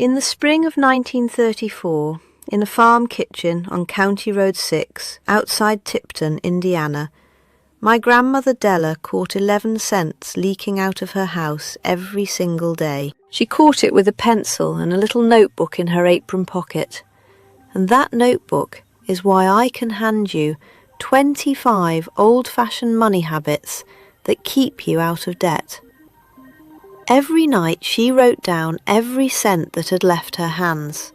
In the spring of 1934, in a farm kitchen on County Road 6, outside Tipton, Indiana, my grandmother Della caught 11 cents leaking out of her house every single day. She caught it with a pencil and a little notebook in her apron pocket. And that notebook is why I can hand you 25 old-fashioned money habits that keep you out of debt. Every night she wrote down every cent that had left her hands.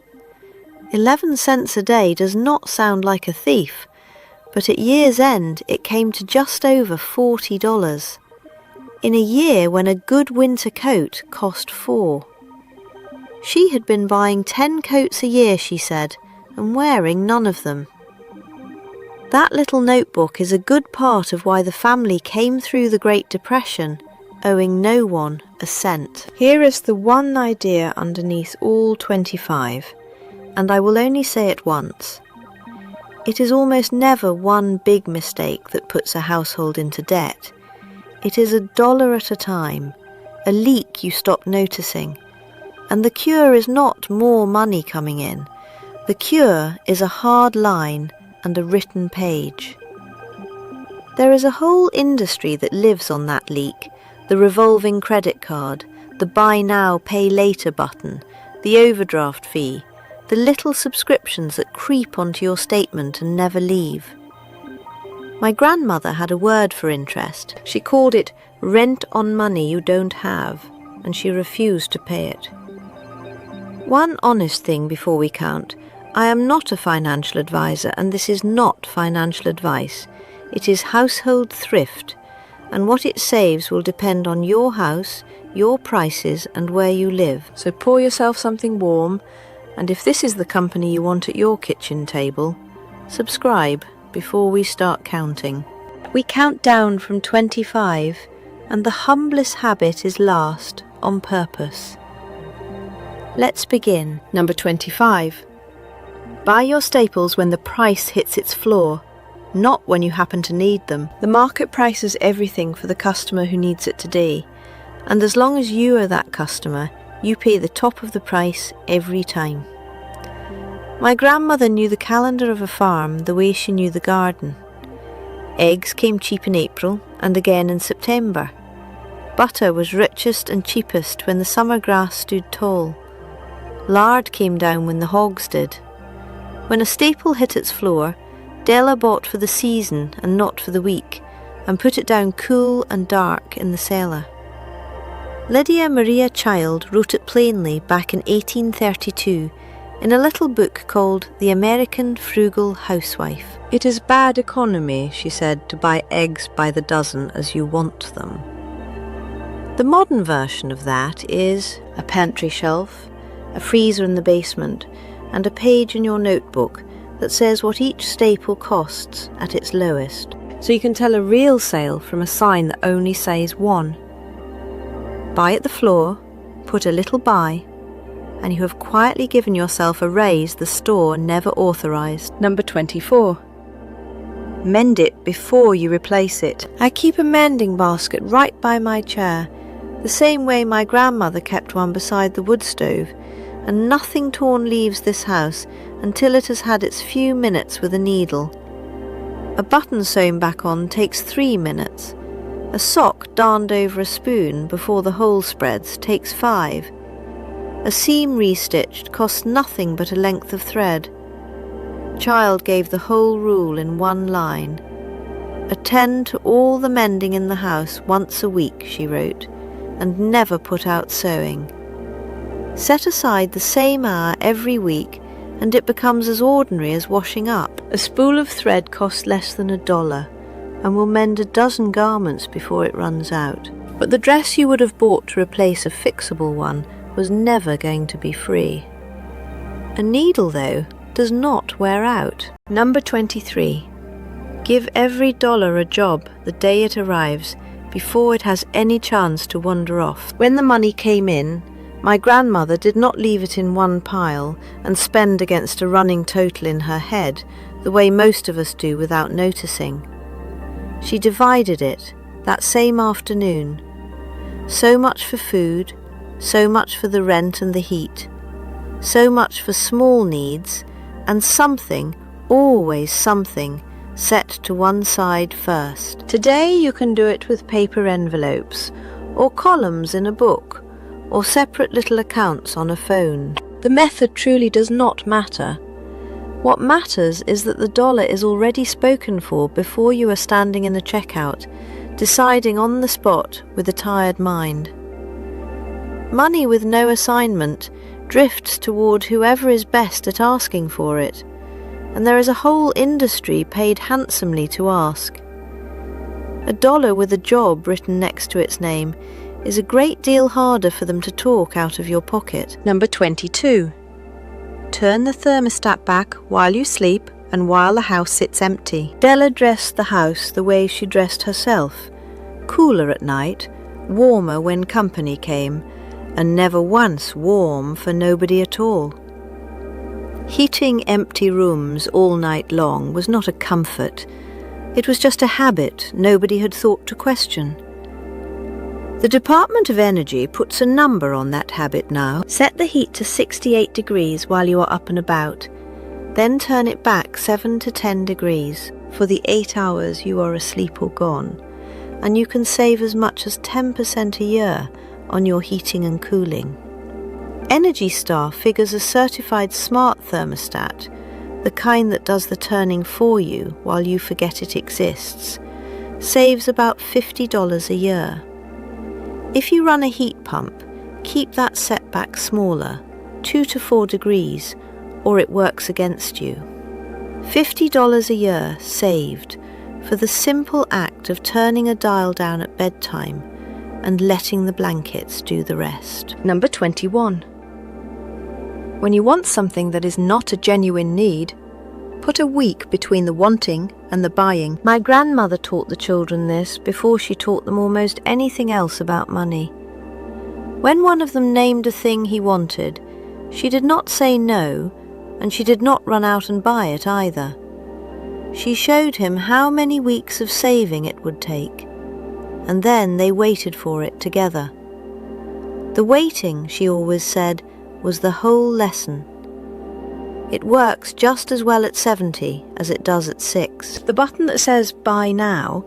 11 cents a day does not sound like a thief, but at year's end it came to just over $40, in a year when a good winter coat cost $4. She had been buying 10 coats a year, she said, and wearing none of them. That little notebook is a good part of why the family came through the Great Depression, owing no one a cent. Here is the one idea underneath all 25, and I will only say it once. It is almost never one big mistake that puts a household into debt. It is $1 at a time, a leak you stop noticing. And the cure is not more money coming in. The cure is a hard line and a written page. There is a whole industry that lives on that leak, the revolving credit card, the buy now, pay later button, the overdraft fee, the little subscriptions that creep onto your statement and never leave. My grandmother had a word for interest. She called it rent on money you don't have, and she refused to pay it. One honest thing before we count. I am not a financial advisor, and this is not financial advice. It is household thrift, and what it saves will depend on your house, your prices, and where you live. So pour yourself something warm, and if this is the company you want at your kitchen table, subscribe before we start counting. We count down from 25, and the humblest habit is last, on purpose. Let's begin. Number 25. Buy your staples when the price hits its floor, not when you happen to need them. The market prices everything for the customer who needs it today, and as long as you are that customer, you pay the top of the price every time. My grandmother knew the calendar of a farm the way she knew the garden. Eggs came cheap in April and again in September. Butter was richest and cheapest when the summer grass stood tall. Lard came down when the hogs did. When a staple hit its floor, Della bought for the season and not for the week, and put it down cool and dark in the cellar. Lydia Maria Child wrote it plainly back in 1832 in a little book called The American Frugal Housewife. It is bad economy, she said, to buy eggs by the dozen as you want them. The modern version of that is a pantry shelf, a freezer in the basement, and a page in your notebook that says what each staple costs at its lowest, so you can tell a real sale from a sign that only says 1. Buy at the floor, put a little buy, and you have quietly given yourself a raise the store never authorised. Number 24. Mend it before you replace it. I keep a mending basket right by my chair, the same way my grandmother kept one beside the wood stove, and nothing torn leaves this house until it has had its few minutes with a needle. A button sewn back on takes 3 minutes. A sock darned over a spoon before the hole spreads takes 5. A seam restitched costs nothing but a length of thread. Child gave the whole rule in one line. Attend to all the mending in the house once a week, she wrote, and never put out sewing. Set aside the same hour every week, and it becomes as ordinary as washing up. A spool of thread costs less than $1, and will mend a dozen garments before it runs out. But the dress you would have bought to replace a fixable one was never going to be free. A needle, though, does not wear out. Number 23. Give every dollar a job the day it arrives, before it has any chance to wander off. When the money came in, my grandmother did not leave it in one pile and spend against a running total in her head, the way most of us do without noticing. She divided it that same afternoon. So much for food, so much for the rent and the heat. So much for small needs, and something, always something, set to one side first. Today you can do it with paper envelopes, or columns in a book, or separate little accounts on a phone. The method truly does not matter. What matters is that the dollar is already spoken for before you are standing in a checkout, deciding on the spot with a tired mind. Money with no assignment drifts toward whoever is best at asking for it, and there is a whole industry paid handsomely to ask. A dollar with a job written next to its name is a great deal harder for them to talk out of your pocket. Number 22. Turn the thermostat back while you sleep and while the house sits empty. Della dressed the house the way she dressed herself, cooler at night, warmer when company came, and never once warm for nobody at all. Heating empty rooms all night long was not a comfort. It was just a habit nobody had thought to question. The Department of Energy puts a number on that habit now. Set the heat to 68 degrees while you are up and about. Then turn it back 7 to 10 degrees for the 8 hours you are asleep or gone, and you can save as much as 10% a year on your heating and cooling. Energy Star figures a certified smart thermostat, the kind that does the turning for you while you forget it exists, saves about $50 a year. If you run a heat pump, keep that setback smaller, 2 to 4 degrees, or it works against you. $50 a year saved for the simple act of turning a dial down at bedtime and letting the blankets do the rest. Number 21. When you want something that is not a genuine need, put a week between the wanting and the buying. My grandmother taught the children this before she taught them almost anything else about money. When one of them named a thing he wanted, she did not say no, and she did not run out and buy it either. She showed him how many weeks of saving it would take, and then they waited for it together. The waiting, she always said, was the whole lesson. It works just as well at 70 as it does at 6. The button that says Buy Now,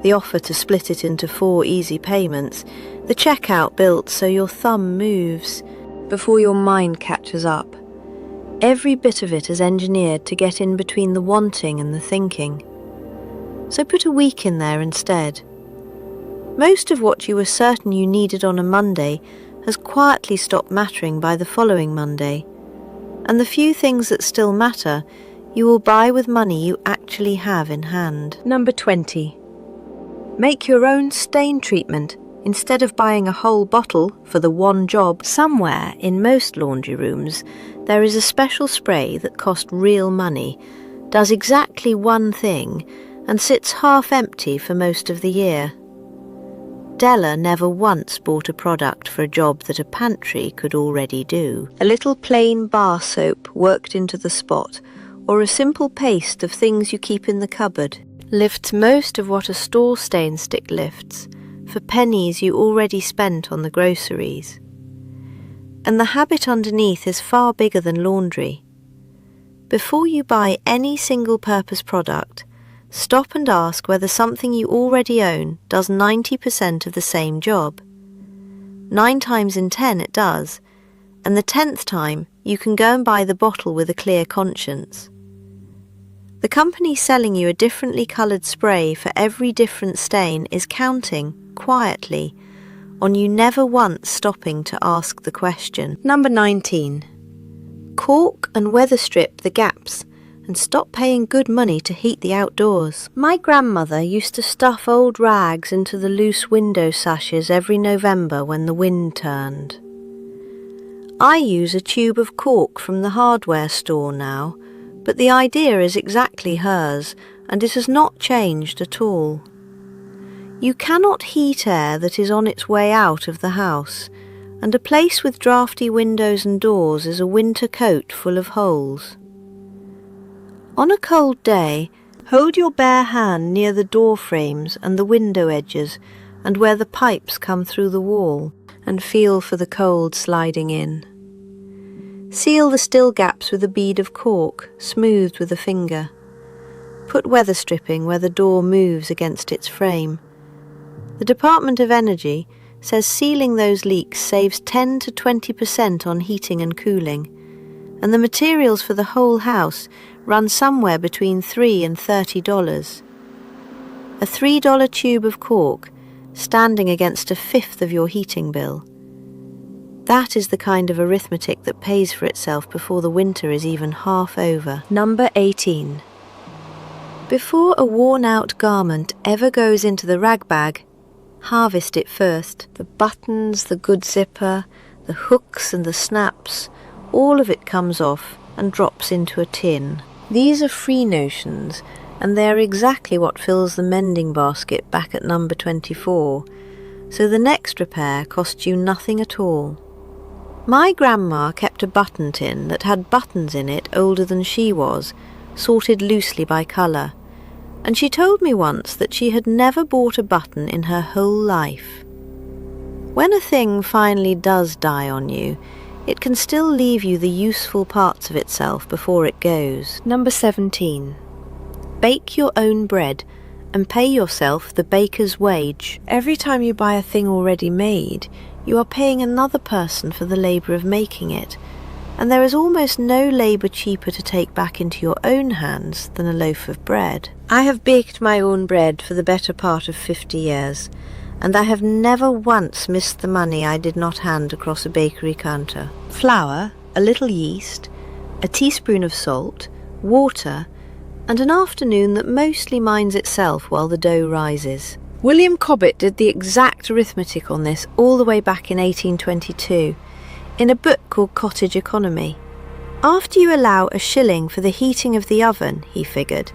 the offer to split it into 4 easy payments, the checkout built so your thumb moves before your mind catches up. Every bit of it is engineered to get in between the wanting and the thinking. So put a week in there instead. Most of what you were certain you needed on a Monday has quietly stopped mattering by the following Monday, and the few things that still matter you will buy with money you actually have in hand. Number 20. Make your own stain treatment instead of buying a whole bottle for the one job. Somewhere in most laundry rooms there is a special spray that costs real money, does exactly one thing, and sits half empty for most of the year. Della never once bought a product for a job that a pantry could already do. A little plain bar soap worked into the spot, or a simple paste of things you keep in the cupboard, lifts most of what a store stain stick lifts, for pennies you already spent on the groceries. And the habit underneath is far bigger than laundry. Before you buy any single-purpose product, stop and ask whether something you already own does 90% of the same job. 9 times in 10 it does, and the 10th time you can go and buy the bottle with a clear conscience. The company selling you a differently coloured spray for every different stain is counting, quietly, on you never once stopping to ask the question. Number 19. Caulk and weatherstrip the gaps and stop paying good money to heat the outdoors. My grandmother used to stuff old rags into the loose window sashes every November when the wind turned. I use a tube of caulk from the hardware store now, but the idea is exactly hers, and it has not changed at all. You cannot heat air that is on its way out of the house, and a place with draughty windows and doors is a winter coat full of holes. On a cold day, hold your bare hand near the door frames and the window edges and where the pipes come through the wall, and feel for the cold sliding in. Seal the still gaps with a bead of cork, smoothed with a finger. Put weather stripping where the door moves against its frame. The Department of Energy says sealing those leaks saves 10 to 20% on heating and cooling, and the materials for the whole house run somewhere between $3 and $30. A $3 tube of cork standing against a fifth of your heating bill. That is the kind of arithmetic that pays for itself before the winter is even half over. Number 18. Before a worn-out garment ever goes into the rag bag, harvest it first. The buttons, the good zipper, the hooks and the snaps, all of it comes off and drops into a tin. These are free notions, and they are exactly what fills the mending basket back at number 24, so the next repair costs you nothing at all. My grandma kept a button tin that had buttons in it older than she was, sorted loosely by colour, and she told me once that she had never bought a button in her whole life. When a thing finally does die on you, it can still leave you the useful parts of itself before it goes. Number 17. Bake your own bread and pay yourself the baker's wage. Every time you buy a thing already made, you are paying another person for the labour of making it, and there is almost no labour cheaper to take back into your own hands than a loaf of bread. I have baked my own bread for the better part of 50 years, and I have never once missed the money I did not hand across a bakery counter. Flour, a little yeast, a teaspoon of salt, water, and an afternoon that mostly minds itself while the dough rises. William Cobbett did the exact arithmetic on this all the way back in 1822, in a book called Cottage Economy. After you allow a shilling for the heating of the oven, he figured,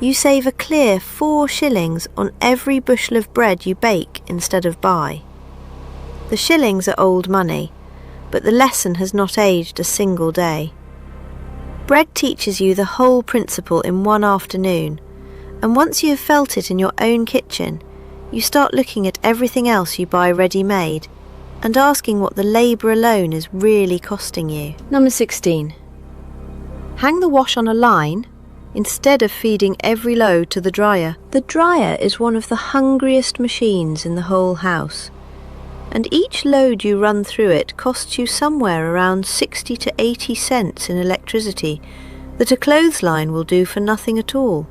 you save a clear 4 shillings on every bushel of bread you bake instead of buy. The shillings are old money, but the lesson has not aged a single day. Bread teaches you the whole principle in one afternoon, and once you have felt it in your own kitchen, you start looking at everything else you buy ready-made and asking what the labour alone is really costing you. Number 16. Hang the wash on a line instead of feeding every load to the dryer. The dryer is one of the hungriest machines in the whole house, and each load you run through it costs you somewhere around 60 to 80 cents in electricity that a clothesline will do for nothing at all.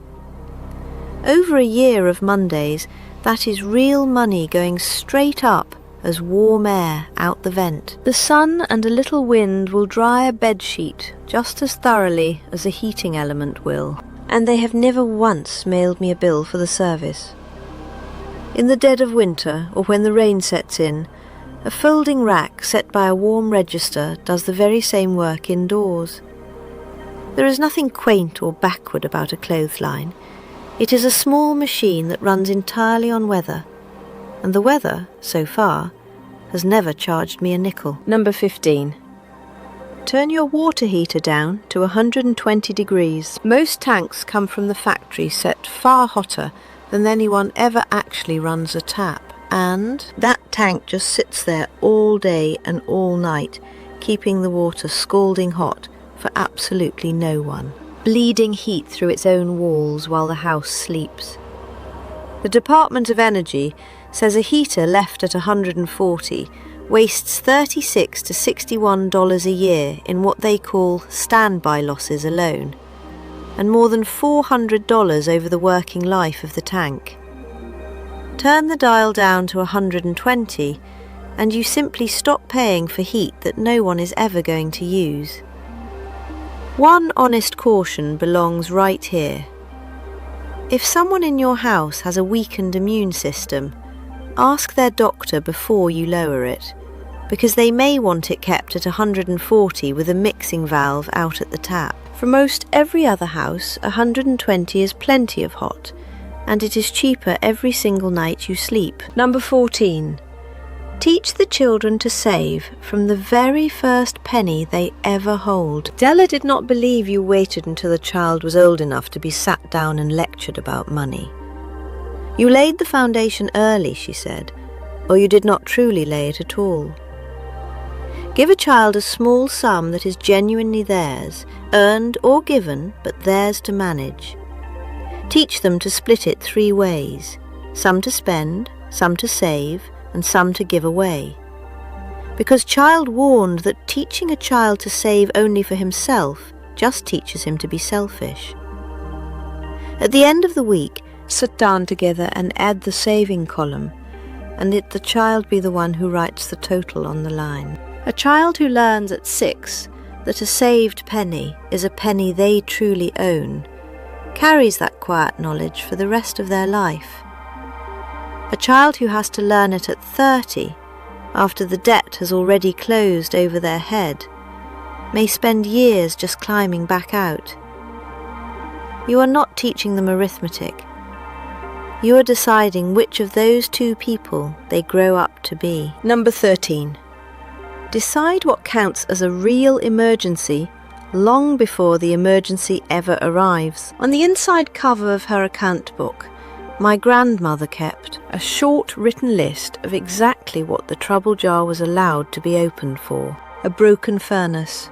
Over a year of Mondays, that is real money going straight up as warm air out the vent. The sun and a little wind will dry a bedsheet just as thoroughly as a heating element will, and they have never once mailed me a bill for the service. In the dead of winter, or when the rain sets in, a folding rack set by a warm register does the very same work indoors. There is nothing quaint or backward about a clothesline. It is a small machine that runs entirely on weather, and the weather, so far, has never charged me a nickel. Number 15. Turn your water heater down to 120 degrees. Most tanks come from the factory set far hotter than anyone ever actually runs a tap, and that tank just sits there all day and all night, keeping the water scalding hot for absolutely no one, bleeding heat through its own walls while the house sleeps. The Department of Energy says a heater left at 140 wastes $36 to $61 a year in what they call standby losses alone, and more than $400 over the working life of the tank. Turn the dial down to 120 and you simply stop paying for heat that no one is ever going to use. One honest caution belongs right here. If someone in your house has a weakened immune system, ask their doctor before you lower it, because they may want it kept at 140 with a mixing valve out at the tap. For most every other house, 120 is plenty of hot, and it is cheaper every single night you sleep. Number 14. Teach the children to save from the very first penny they ever hold. Della did not believe you waited until the child was old enough to be sat down and lectured about money. You laid the foundation early, she said, or you did not truly lay it at all. Give a child a small sum that is genuinely theirs, earned or given, but theirs to manage. Teach them to split it 3 ways, some to spend, some to save, and some to give away. Because Child warned that teaching a child to save only for himself just teaches him to be selfish. At the end of the week, sit down together and add the saving column, and let the child be the one who writes the total on the line. A child who learns at 6 that a saved penny is a penny they truly own carries that quiet knowledge for the rest of their life. A child who has to learn it at 30, after the debt has already closed over their head, may spend years just climbing back out. You are not teaching them arithmetic. You are deciding which of those 2 people they grow up to be. Number 13. Decide what counts as a real emergency long before the emergency ever arrives. On the inside cover of her account book, my grandmother kept a short written list of exactly what the trouble jar was allowed to be opened for. A broken furnace,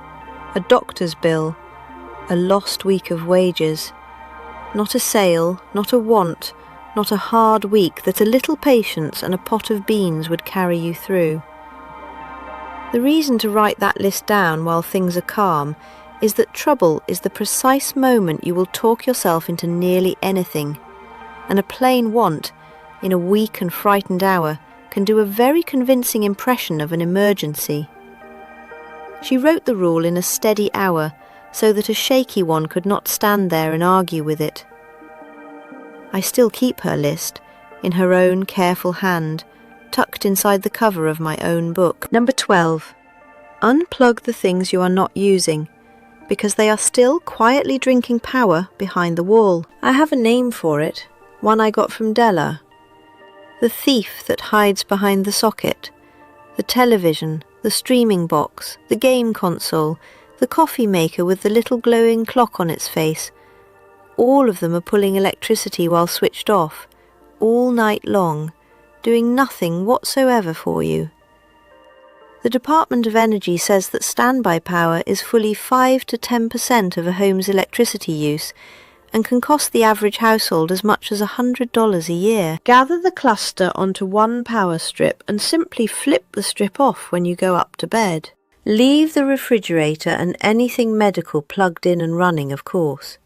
a doctor's bill, a lost week of wages. Not a sale, not a want, not a hard week that a little patience and a pot of beans would carry you through. The reason to write that list down while things are calm is that trouble is the precise moment you will talk yourself into nearly anything, and a plain want, in a weak and frightened hour, can do a very convincing impression of an emergency. She wrote the rule in a steady hour, so that a shaky one could not stand there and argue with it. I still keep her list, in her own careful hand, tucked inside the cover of my own book. Number 12. Unplug the things you are not using, because they are still quietly drinking power behind the wall. I have a name for it, one I got from Della. The thief that hides behind the socket, the television, the streaming box, the game console, the coffee maker with the little glowing clock on its face. All of them are pulling electricity while switched off, all night long, doing nothing whatsoever for you. The Department of Energy says that standby power is fully 5 to 10% of a home's electricity use and can cost the average household as much as $100 a year. Gather the cluster onto one power strip and simply flip the strip off when you go up to bed. Leave the refrigerator and anything medical plugged in and running, of course.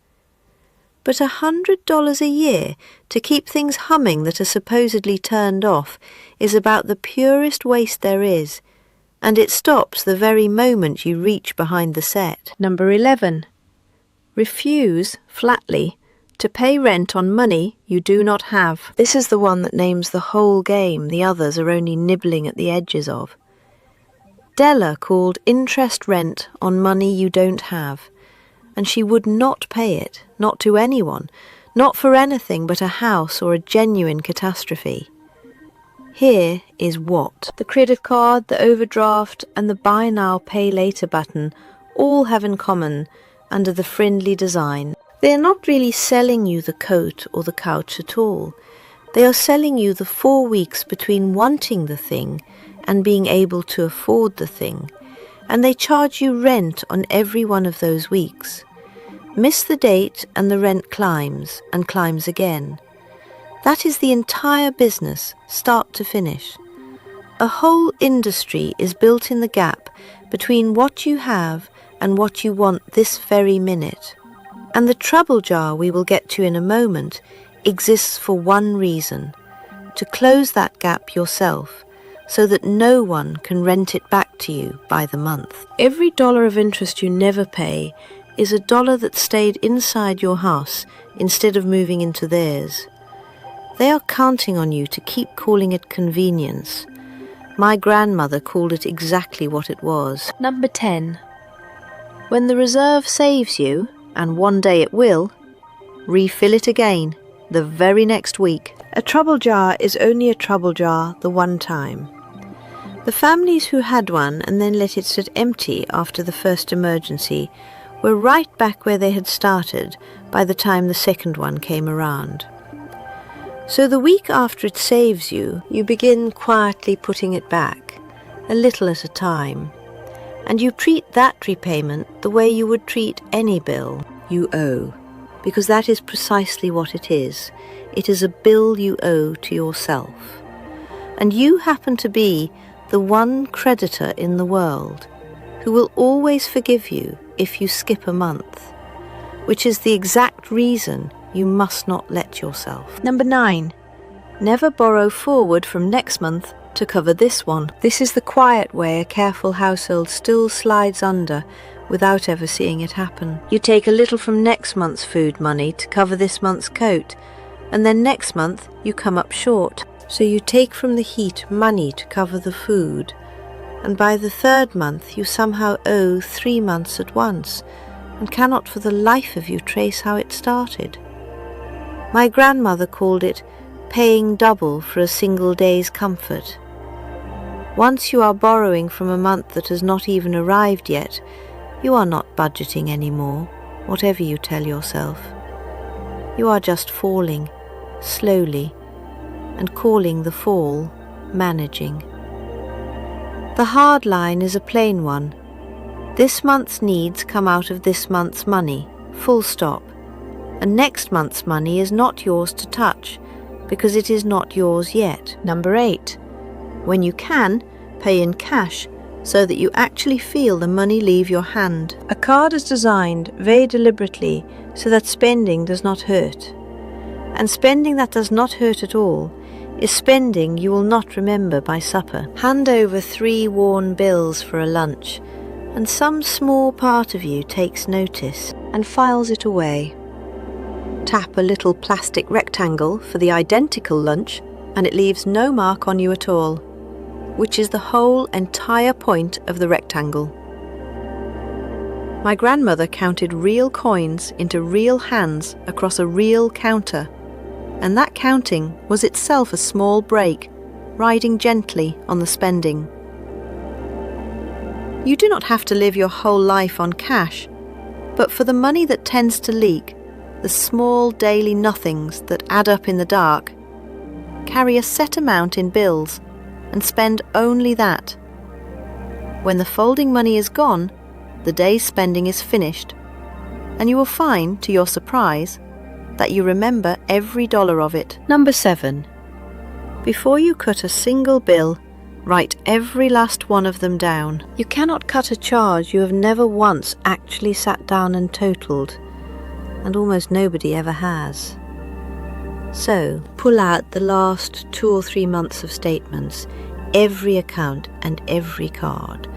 But $100 a year to keep things humming that are supposedly turned off is about the purest waste there is, and it stops the very moment you reach behind the set. Number 11. Refuse, flatly, to pay rent on money you do not have. This is the one that names the whole game the others are only nibbling at the edges of. Della called interest rent on money you don't have, and she would not pay it, not to anyone, not for anything but a house or a genuine catastrophe. Here is what. The credit card, the overdraft, and the buy now, pay later button all have in common under the friendly design. They are not really selling you the coat or the couch at all. They are selling you the 4 weeks between wanting the thing and being able to afford the thing, and they charge you rent on every one of those weeks. Miss the date and the rent climbs, and climbs again. That is the entire business, start to finish. A whole industry is built in the gap between what you have and what you want this very minute. And the trouble jar we will get to in a moment exists for one reason: to close that gap yourself, so that no one can rent it back to you by the month. Every dollar of interest you never pay is a dollar that stayed inside your house instead of moving into theirs. They are counting on you to keep calling it convenience. My grandmother called it exactly what it was. Number 10. When the reserve saves you, and one day it will, refill it again, the very next week. A trouble jar is only a trouble jar the one time. The families who had one and then let it sit empty after the first emergency were right back where they had started by the time the second one came around. So the week after it saves you, you begin quietly putting it back, a little at a time. And you treat that repayment the way you would treat any bill you owe, because that is precisely what it is. It is a bill you owe to yourself. And you happen to be the one creditor in the world who will always forgive you if you skip a month, which is the exact reason you must not let yourself. Number 9. Never borrow forward from next month to cover this one. This is the quiet way a careful household still slides under without ever seeing it happen. You take a little from next month's food money to cover this month's coat, and then next month you come up short. So you take from the heat money to cover the food, and by the third month you somehow owe 3 months at once, and cannot for the life of you trace how it started. My grandmother called it paying double for a single day's comfort. Once you are borrowing from a month that has not even arrived yet, you are not budgeting anymore, whatever you tell yourself. You are just falling, slowly, and calling the fall managing. The hard line is a plain one. This month's needs come out of this month's money, full stop. And next month's money is not yours to touch, because it is not yours yet. Number 8. When you can, pay in cash so that you actually feel the money leave your hand. A card is designed very deliberately so that spending does not hurt. And spending that does not hurt at all is spending you will not remember by supper. Hand over 3 worn bills for a lunch, and some small part of you takes notice and files it away. Tap a little plastic rectangle for the identical lunch, and it leaves no mark on you at all, which is the whole entire point of the rectangle. My grandmother counted real coins into real hands across a real counter, and that counting was itself a small break, riding gently on the spending. You do not have to live your whole life on cash, but for the money that tends to leak, the small daily nothings that add up in the dark, carry a set amount in bills and spend only that. When the folding money is gone, the day's spending is finished, and you will find, to your surprise, that you remember every dollar of it. Number 7. Before you cut a single bill, write every last one of them down. You cannot cut a charge you have never once actually sat down and totalled, and almost nobody ever has. So, pull out the last 2 or 3 months of statements, every account and every card,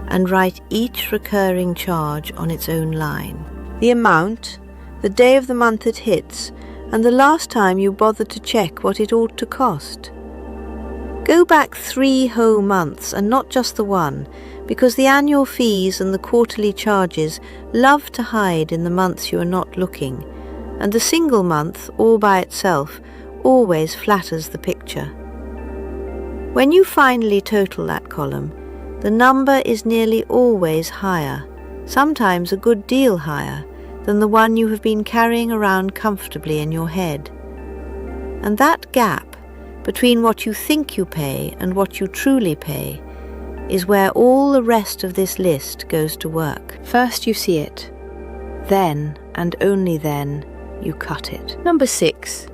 and write each recurring charge on its own line. The amount, the day of the month it hits, and the last time you bothered to check what it ought to cost. Go back 3 whole months and not just the one, because the annual fees and the quarterly charges love to hide in the months you are not looking, and the single month, all by itself, always flatters the picture. When you finally total that column, the number is nearly always higher, sometimes a good deal higher, than the one you have been carrying around comfortably in your head. And that gap between what you think you pay and what you truly pay is where all the rest of this list goes to work. First you see it, then and only then you cut it. Number 6.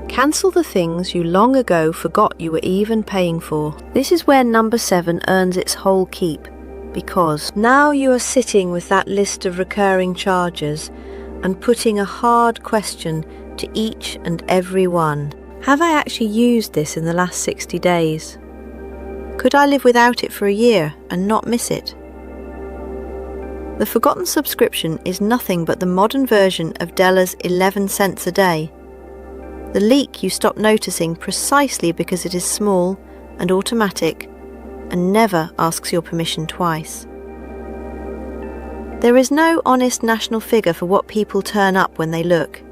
Cancel the things you long ago forgot you were even paying for. This is where number 7 earns its whole keep, because now you are sitting with that list of recurring charges and putting a hard question to each and every one. Have I actually used this in the last 60 days? Could I live without it for a year and not miss it? The forgotten subscription is nothing but the modern version of Della's 11 cents a day. The leak you stop noticing precisely because it is small and automatic and never asks your permission twice. There is no honest national figure for what people turn up when they look,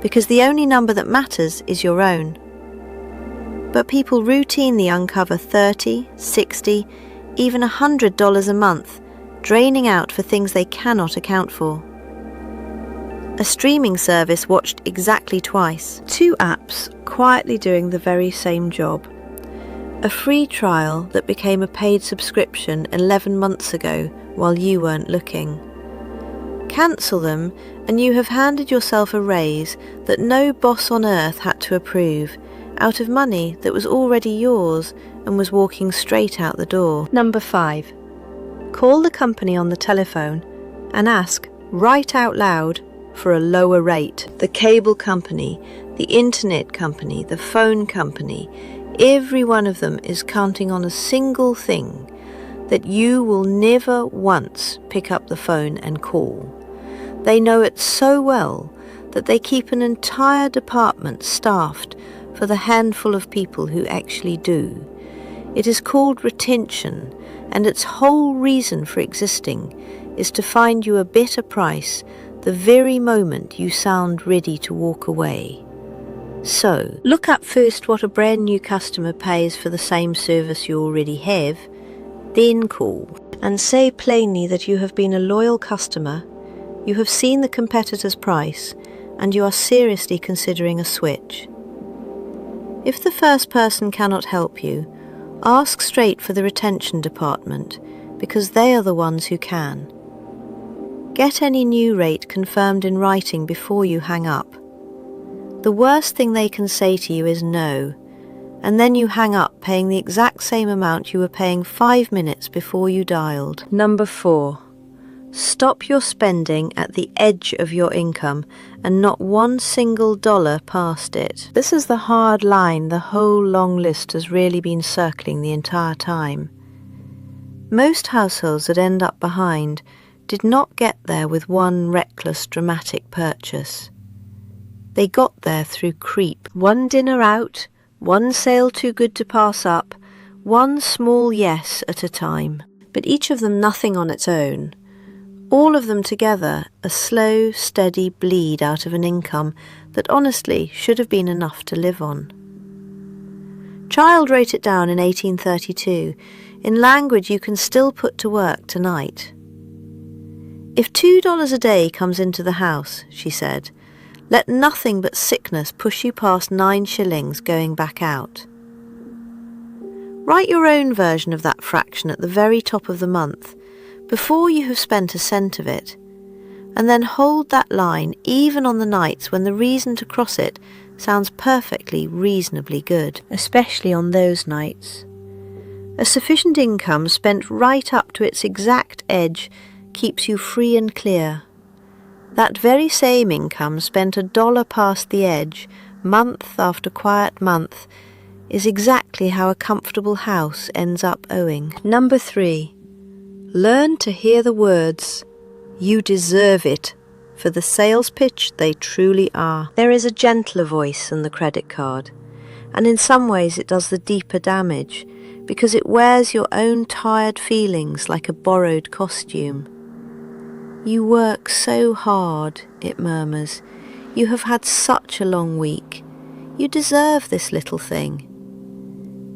because the only number that matters is your own. But people routinely uncover $30, $60, even $100 a month, draining out for things they cannot account for. A streaming service watched exactly twice. 2 apps quietly doing the very same job. A free trial that became a paid subscription 11 months ago while you weren't looking. Cancel them and you have handed yourself a raise that no boss on earth had to approve, out of money that was already yours and was walking straight out the door. Number 5. Call the company on the telephone and ask, right out loud, for a lower rate. The cable company, the internet company, the phone company, every one of them is counting on a single thing, that you will never once pick up the phone and call. They know it so well that they keep an entire department staffed for the handful of people who actually do. It is called retention, and its whole reason for existing is to find you a better price the very moment you sound ready to walk away. So, look up first what a brand new customer pays for the same service you already have, then call, and say plainly that you have been a loyal customer, you have seen the competitor's price, and you are seriously considering a switch. If the first person cannot help you, ask straight for the retention department, because they are the ones who can. Get any new rate confirmed in writing before you hang up. The worst thing they can say to you is no, and then you hang up paying the exact same amount you were paying 5 minutes before you dialed. Number 4. Stop your spending at the edge of your income and not one single dollar past it. This is the hard line the whole long list has really been circling the entire time. Most households that end up behind did not get there with one reckless, dramatic purchase. They got there through creep. One dinner out, one sale too good to pass up, one small yes at a time. But each of them nothing on its own. All of them together a slow, steady bleed out of an income that honestly should have been enough to live on. Child wrote it down in 1832, in language you can still put to work tonight. If $2 a day comes into the house, she said, let nothing but sickness push you past 9 shillings going back out. Write your own version of that fraction at the very top of the month, before you have spent a cent of it, and then hold that line even on the nights when the reason to cross it sounds perfectly reasonably good, especially on those nights. A sufficient income spent right up to its exact edge keeps you free and clear. That very same income spent $1 past the edge, month after quiet month, is exactly how a comfortable house ends up owing. Number 3. Learn to hear the words, "You deserve it," for the sales pitch they truly are. There is a gentler voice than the credit card, and in some ways it does the deeper damage, because it wears your own tired feelings like a borrowed costume. You work so hard, it murmurs. You have had such a long week. You deserve this little thing.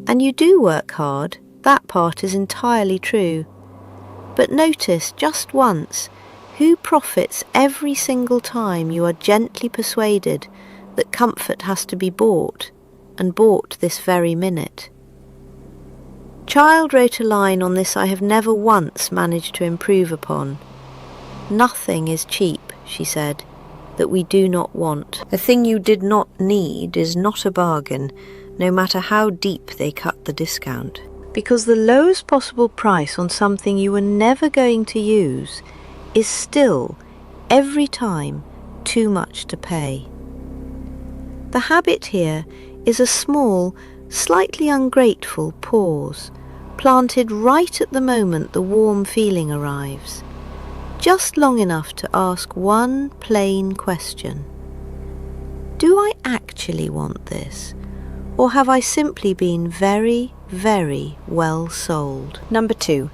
And you do work hard, that part is entirely true. But notice just once who profits every single time you are gently persuaded that comfort has to be bought, and bought this very minute. Child wrote a line on this I have never once managed to improve upon. Nothing is cheap, she said, that we do not want. A thing you did not need is not a bargain, no matter how deep they cut the discount. Because the lowest possible price on something you were never going to use is still, every time, too much to pay. The habit here is a small, slightly ungrateful pause, planted right at the moment the warm feeling arrives. Just long enough to ask one plain question. Do I actually want this? Or have I simply been very, very well sold? Number 2.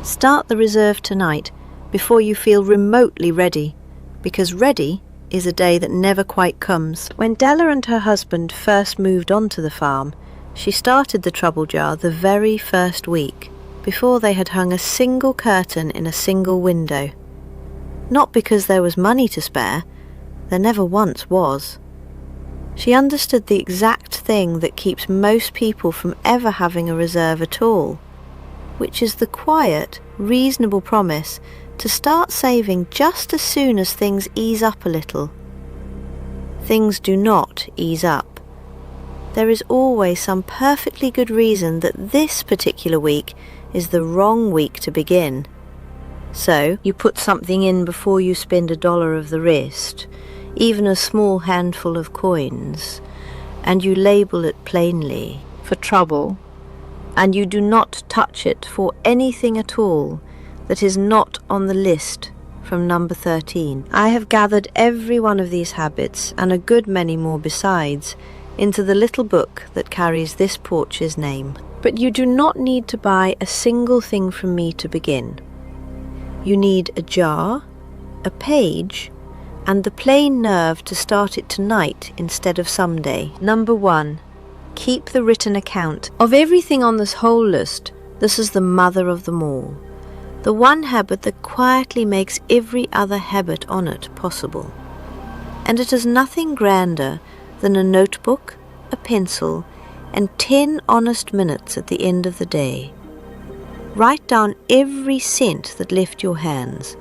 Start the reserve tonight before you feel remotely ready, because ready is a day that never quite comes. When Della and her husband first moved onto the farm, she started the trouble jar the very first week, before they had hung a single curtain in a single window. Not because there was money to spare, there never once was. She understood the exact thing that keeps most people from ever having a reserve at all, which is the quiet, reasonable promise to start saving just as soon as things ease up a little. Things do not ease up. There is always some perfectly good reason that this particular week is the wrong week to begin. So, you put something in before you spend $1 of the wrist, even a small handful of coins, and you label it plainly, for trouble, and you do not touch it for anything at all that is not on the list from number 13. I have gathered every one of these habits, and a good many more besides, into the little book that carries this porch's name. But you do not need to buy a single thing from me to begin. You need a jar, a page, and the plain nerve to start it tonight instead of someday. Number 1. Keep the written account. Of everything on this whole list, this is the mother of them all. The one habit that quietly makes every other habit on it possible. And it is nothing grander than a notebook, a pencil, and 10 honest minutes at the end of the day. Write down every cent that left your hands.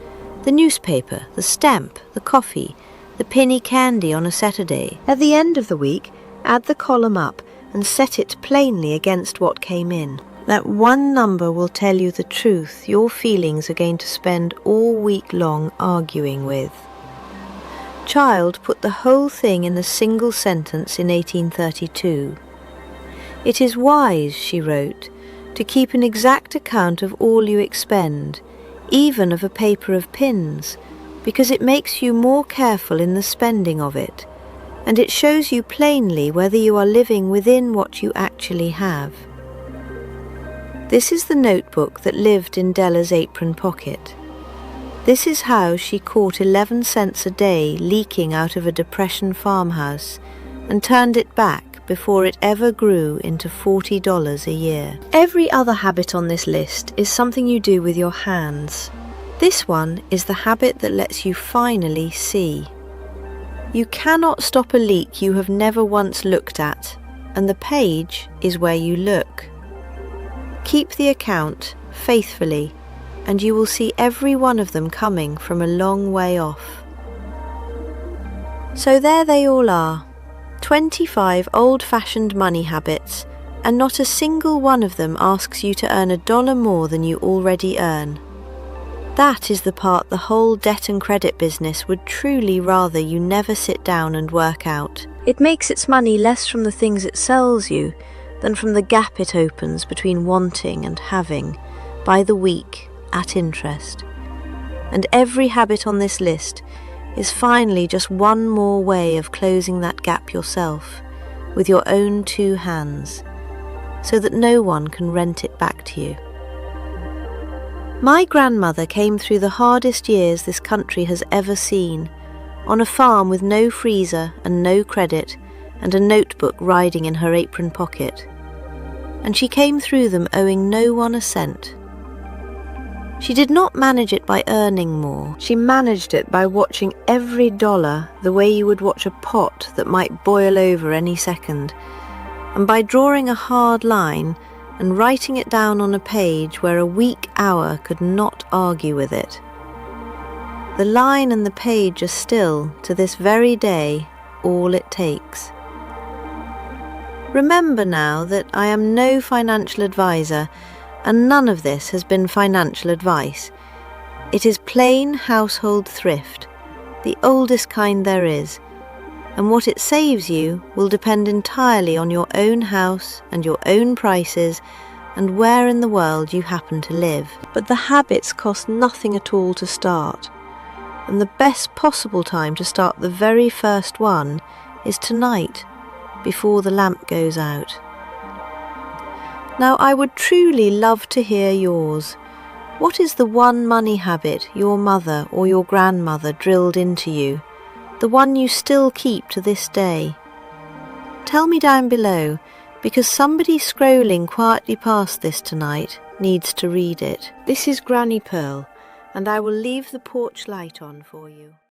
The newspaper, the stamp, the coffee, the penny candy on a Saturday. At the end of the week, add the column up and set it plainly against what came in. That one number will tell you the truth your feelings are going to spend all week long arguing with. Child put the whole thing in a single sentence in 1832. It is wise, she wrote, to keep an exact account of all you expend, even of a paper of pins, because it makes you more careful in the spending of it, and it shows you plainly whether you are living within what you actually have. This is the notebook that lived in Della's apron pocket. This is how she caught 11 cents a day leaking out of a depression farmhouse and turned it back before it ever grew into $40 a year. Every other habit on this list is something you do with your hands. This one is the habit that lets you finally see. You cannot stop a leak you have never once looked at, and the page is where you look. Keep the account faithfully, and you will see every one of them coming from a long way off. So there they all are. 25 old-fashioned money habits, and not a single one of them asks you to earn $1 more than you already earn. That is the part the whole debt and credit business would truly rather you never sit down and work out. It makes its money less from the things it sells you than from the gap it opens between wanting and having, by the week, at interest. And every habit on this list is finally just one more way of closing that gap yourself, with your own 2 hands, so that no one can rent it back to you. My grandmother came through the hardest years this country has ever seen, on a farm with no freezer and no credit, and a notebook riding in her apron pocket. And she came through them owing no one a cent. She did not manage it by earning more. She managed it by watching every dollar the way you would watch a pot that might boil over any second, and by drawing a hard line and writing it down on a page where a weak hour could not argue with it. The line and the page are still, to this very day, all it takes. Remember now that I am no financial advisor, and none of this has been financial advice. It is plain household thrift, the oldest kind there is, and what it saves you will depend entirely on your own house and your own prices and where in the world you happen to live. But the habits cost nothing at all to start, and the best possible time to start the very first one is tonight, before the lamp goes out. Now, I would truly love to hear yours. What is the one money habit your mother or your grandmother drilled into you? The one you still keep to this day? Tell me down below, because somebody scrolling quietly past this tonight needs to read it. This is Granny Pearl, and I will leave the porch light on for you.